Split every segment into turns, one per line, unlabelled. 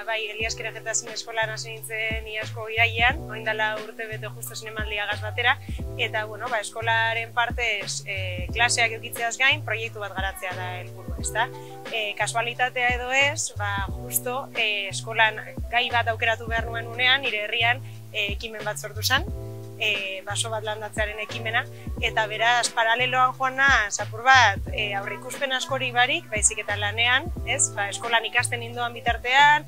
bai, Elias Kerejeta Zine Eskolan hasi nintzen iazko irailean, orain dela urte bete justo zinemaldiagaz batera, eta bueno, eskolaren partez klaseak edukitzeaz gain, proiektu bat garatzea da helburua, ezta? Kasualitatea edo ez, justo eskolan gai bat aukeratu behar nuen unean, nire herrian ekimen bat sortu zen, baso bat landatzearen ekimena, eta beraz paraleloan joana zapur bat aurreikuspen askori barik, baizik eta lanean, eskolan ikasten nindoan bitartean,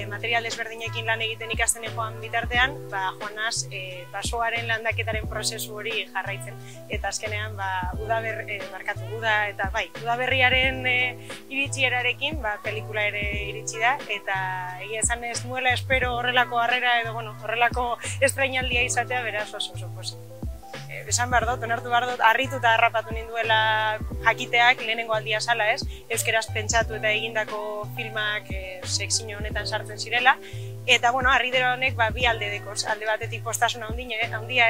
material desberdinekin lan egiten ikasten joan bitartean, joanaz basoaren landaketaren prozesu hori jarraitzen. Eta azkenean udaberriaren iritsierarekin pelikula ere iritsi da, eta egia esan ez nuela espero horrelako harrera edo horrelako estrainaldia izatea, beraz oso pozik. Esan behar dut, onartu behar dut, harritu eta harrapatu ninduela jakiteak lehenengo aldia zala, euskeraz pentsatu eta egindako filmak sekzio honetan sartzen zirela. Eta, harridera honek bi alde dekoz, alde batetik postasuna handia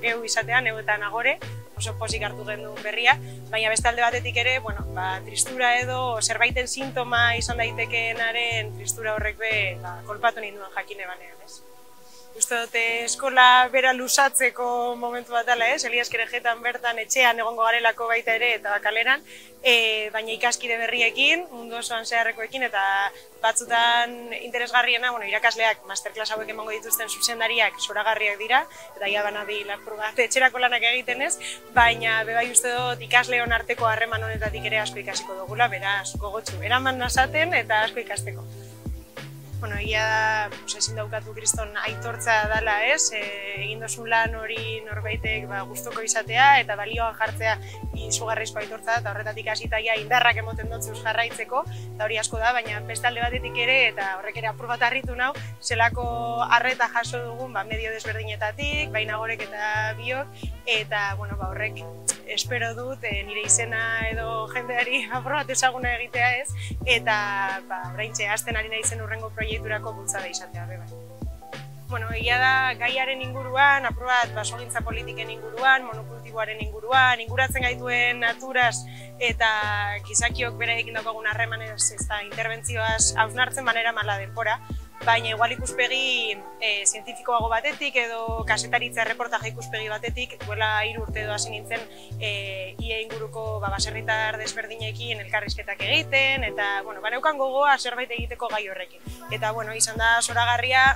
geu izatean, neu eta nagore, oso pozik hartu genuen berria, baina beste alde batetik ere, tristura edo zerbaiten sintoma izan daitekenaren tristura horrek kolpatu ninduen jakine banean, Uste dute eskola bera lusatzeko momentu bat dela, Elias Kerejetan bertan etxean egongo garelako baita ere eta kaleran, baina ikaskide berriekin, mundu osoan zeharrekoekin eta batzutan interesgarriena, irakasleak masterclass hauek emango dituzten zuzendariak zoragarriak dira, eta ia banabil apur bat etxerako lanak egiten ez, baina bebai uste dut ikasleon arteko harreman honetatik ere asko ikasiko dugula, beraz gogotsu, eraman nazaten eta asko ikasteko. Egia da, ezin daukatu kriston aitortza dela egin dozun lan hori norbaitek gustuko izatea eta balioan jartzea izugarrizko aitortza eta horretatik hasita indarrak emoten dotzuz jarraitzeko, eta hori asko da, baina beste alde batetik ere eta horrek ere apur bat harritu nau, zelako arreta jaso dugun medio desberdinetatik, bainagorek eta biok, eta horrek espero dut nire izena edo jendeari apur bat ezaguna egitea eta oraintxe hasten ari naizen hurrengo proiekturako bultzada izatea bai. Egia da gaiaren inguruan, apur bat basogintza politiken inguruan, monokultiboaren inguruan, inguratzen gaituen naturaz eta gizakiok beraiekin daukagun harremanez eta interbentzioaz hausnartzen manera mala denbora, baina igual ikuspegi zientifikoago batetik edo kasetaritza erreportaje ikuspegi batetik, duela 3 urte edo hasi nintzen ia inguruko baserritar desberdinekin elkarrizketak egiten, eta baneukan gogoa zerbait egiteko gai horrekin. Eta izan da zoragarria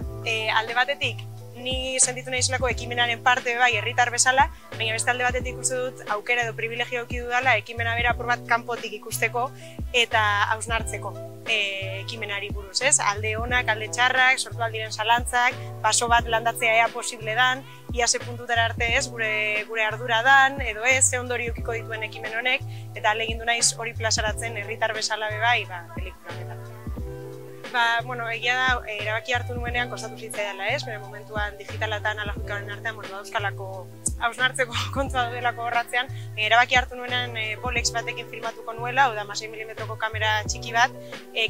alde batetik, ni sentitu nahizelako ekimenaren parte herritar bezala, baina beste alde batetik uste dut aukera edo privilegio eduki dudala ekimena bera apur bat kanpotik ikusteko eta hausnartzeko ekimenari buruz, alde onak, alde txarrak, sortu aldiren zalantzak, baso bat landatzea ea posible dan, ia ze puntutara arte gure ardura dan, edo ze ondori ukiko dituen ekimen honek, eta alegindu naiz hori plazaratzen herritar bezala bebai pelikulanetan. Egia da, erabaki hartu nuenean kostatu zitzaidala bere momentuan digitala eta analogikoaren artean, dauzkalako hausnartzeko kontua delako horratzean, erabaki hartu nuenean Bolex batekin filmatuko nuela, hau da 6 mm kamera txiki bat,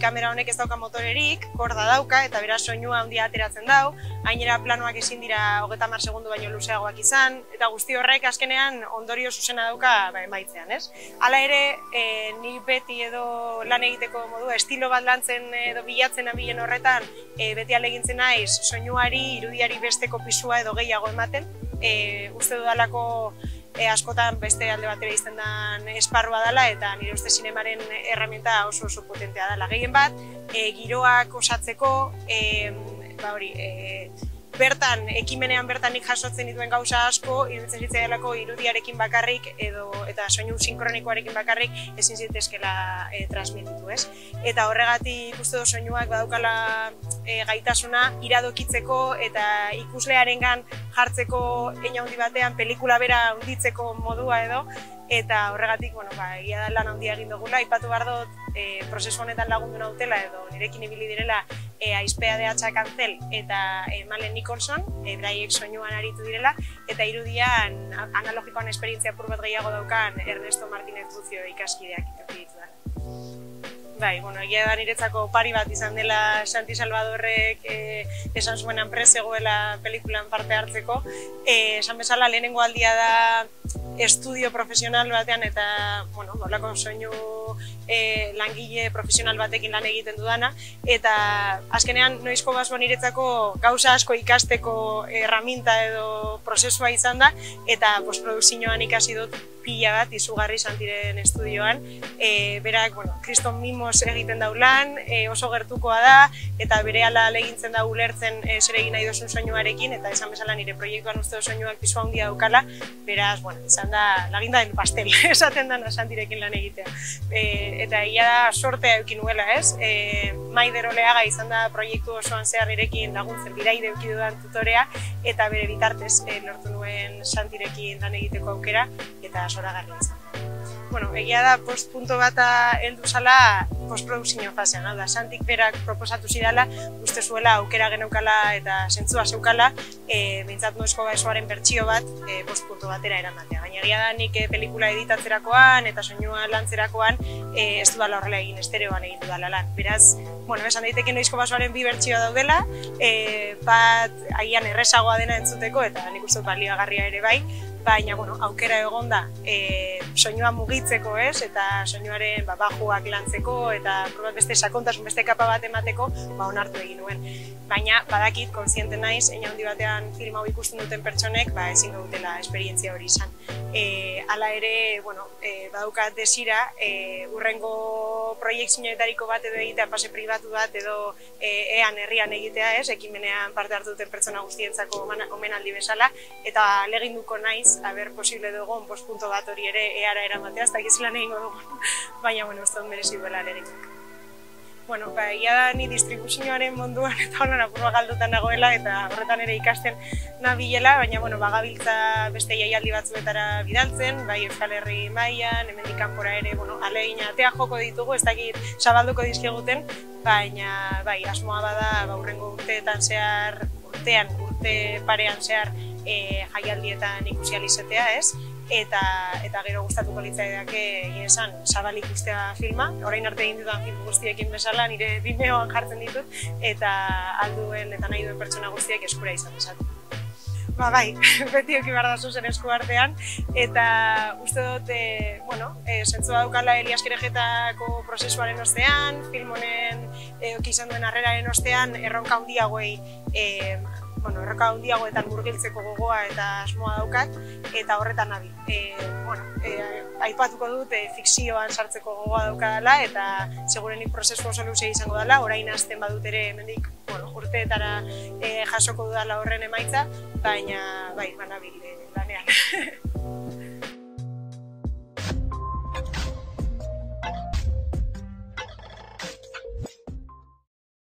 kamera honek ez dauka motorerik, korda dauka, eta beraz soinua handia ateratzen dau, gainera planoak ezin dira 30 segundu baino luzeagoak izan, eta guzti horrek azkenean ondorio zuzena dauka emaitzean, Hala ere, ni beti edo lan egiteko modua, estilo bat lantzen edo bilatzen abilen horretan, beti alegintzen naiz soinuari, irudiari besteko pisua edo gehiago ematen, uste dudalako askotan beste alde batera izten den esparrua dela eta nire uste zinemaren erramienta oso potentea dela. Gehien bat, giroak osatzeko, bertan, ekimenean bertanik jasotzen dituen gauza asko, iruditzen zitzaidelako irudiarekin bakarrik eta soinu sinkronikoarekin bakarrik ezin zitezkela transmititu, Eta horregatik uste du soinuak badaukala gaitasuna iradokitzeko eta ikuslearengan jartzeko hein handi batean pelikula bera handitzeko modua edo, eta horregatik, egia da lan handia egin dugula, aipatu behar dut prozesu honetan lagundu nautela edo nirekin ibili direla Aizpea de Hatxa Kantzel eta Malen Nicholson, beraiek soinuan aritu direla, eta irudian analogikoan esperientzia apur bat gehiago daukan Ernesto Martínez Bucio ikaskideak itoki ditu da. Egia da niretzako pari bat izan dela Santi Salvadorrek esan zuenan prest zegoela pelikulan parte hartzeko. Esan bezala lehenengo aldia da estudio profesional batean eta, bueno, horrelako soinu langile profesional batekin lan egiten dudana, eta azkenean noizko basua niretzako gauza asko ikasteko erraminta edo prozesua izan da, eta postprodukzioan ikasi dut pila bat izugarri Santiren estudioan. Berak, kriston mimos egiten dau lan, oso gertukoa da, eta berehala legintzen da ulertzen zer egin nahi duzun soinuarekin, eta esan bezala nire proiektuan uste dut soinuak pisu handia daukala, beraz, izan da laginda del pastel, esaten dana Santirekin lan egitea. Eta egia da sortea eduki nuela, ez? Maider Oleaga izan da proiektu osoan zehar nirekin laguntzen bidaide eduki dudan tutorea, eta bere bitartez lortu nuen Santirekin lan egiteko aukera, eta zoragarria izan. Egia da postpunto bata heldu zala postprodukzio fasean, hau da, Santik berak proposatu zidala, uste zuela aukera geneukala eta zentzua zeukala, behintzat noizko basoaren bertsio bat postpunto batera eramatea. Baina egia da nik pelikula editatzerakoan eta soinua lantzerakoan ez dudala horrela egin, estereoan egin dudala lan. Beraz, esan daiteke noizko basoaren bi bertsioa daudela, bat agian errezagoa dena entzuteko eta nik uste baliagarria ere bai, baina aukera egon da soinua mugitzeko, ez? Eta soinuaren bajuak lantzeko eta beste sakontasun, beste kapa bat emateko onartu egin nuen. Baina badakit, kontziente naiz, hein handi batean film hau ikusten duten pertsonek ezin dutela esperientzia hori izan. Hala ere, badaukat desira, hurrengo proiektzioetariko bat edo egitea, pase pribatu bat edo ean herrian egitea, ez? Ekimenean parte hartu duten pertsona guztientzako omenaldi bezala, eta leginduko naiz, haber posible dugun postpunto bat hori ere eara eramatea, ez da gizilan egingo dugun, baina, ez dut merezi duela lerenik. Egia da ni distribuzioaren munduan eta honan apurua galdutan nagoela eta horretan ere ikasten nabilela, baina bagabiltza beste jaialdi batzuetara bidaltzen, bai Euskal Herri mailan, hemendik kanpora ere, ahalegina atea joko ditugu, ez dakit zabalduko dizkiguten, baina bai, asmoa bada hurrengo urteetan zehar, urte parean zehar jaialdietan ikusi ahal izatea, ez? Eta gero gustatuko litzaidake esan zabal ikustea filma, orain arte egin dudan film guztiekin bezala nire Vimeoan jartzen ditut, eta alduen eta nahi duen pertsona guztiek eskura izan desatu. Bai, beti eduki behar da zuzen esku artean, eta uste dut, zentzua daukala Elias Kerejetako prozesuaren ostean, film honen izan duen harreraren ostean, erronka handiagoei erroka handiagoetan murgiltzeko gogoa eta asmoa daukat, eta horretan nabil. Aipatuko dut fikzioan sartzeko gogoa daukadala, eta segurenik prozesu oso luzea izango dela, orain hasten badut ere hemendik urteetara jasoko dudala horren emaitza, baina bai, banabil lanean.